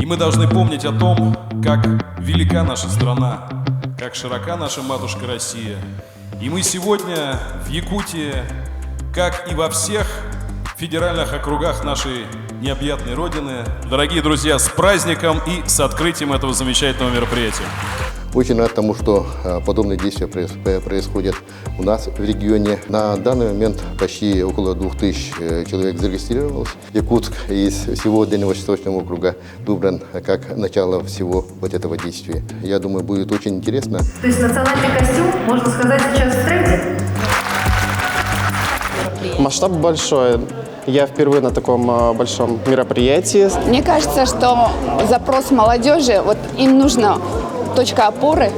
мы должны помнить о том, как велика наша страна, как широка наша матушка Россия. И мы сегодня в Якутии, как и во всех федеральных округах нашей необъятной Родины. Дорогие друзья, с праздником и с открытием этого замечательного мероприятия. Очень рад тому, что подобные действия происходят у нас в регионе. На данный момент почти около 2000 человек зарегистрировалось. Якутск из всего Дальневосточного округа выбран как начало всего вот этого действия. Я думаю, будет очень интересно. То есть национальный костюм, можно сказать, сейчас в тренде? Масштаб большой. Я впервые на таком большом мероприятии. Мне кажется, что запрос молодежи, вот им нужна точка опоры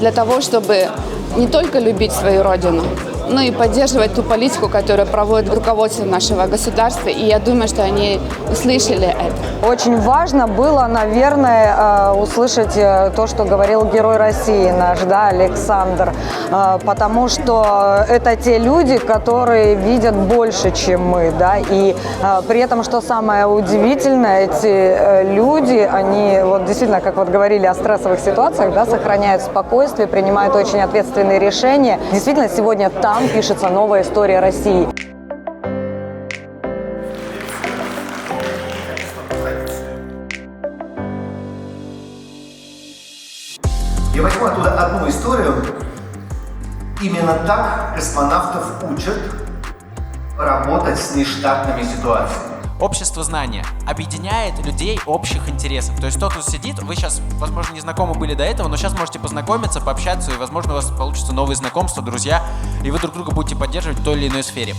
для того, чтобы не только любить свою родину, но и поддерживать ту политику, которую проводит руководство нашего государства. И я думаю, что они услышали это. Очень важно было, наверное, услышать то, что говорил герой России наш, да, Александр, потому что это те люди, которые видят больше, чем мы, да, и при этом, что самое удивительное, эти люди, они вот действительно, как вот говорили о стрессовых ситуациях, да, сохраняют спокойствие, принимают очень ответственные решения. Действительно, сегодня там пишется новая история России. Я возьму оттуда одну историю. Именно так космонавтов учат работать с нештатными ситуациями. Общество знания объединяет людей общих интересов. То есть тот, кто сидит, вы сейчас, возможно, не знакомы были до этого, но сейчас можете познакомиться, пообщаться, и, возможно, у вас получится новые знакомства, друзья, и вы друг друга будете поддерживать в той или иной сфере.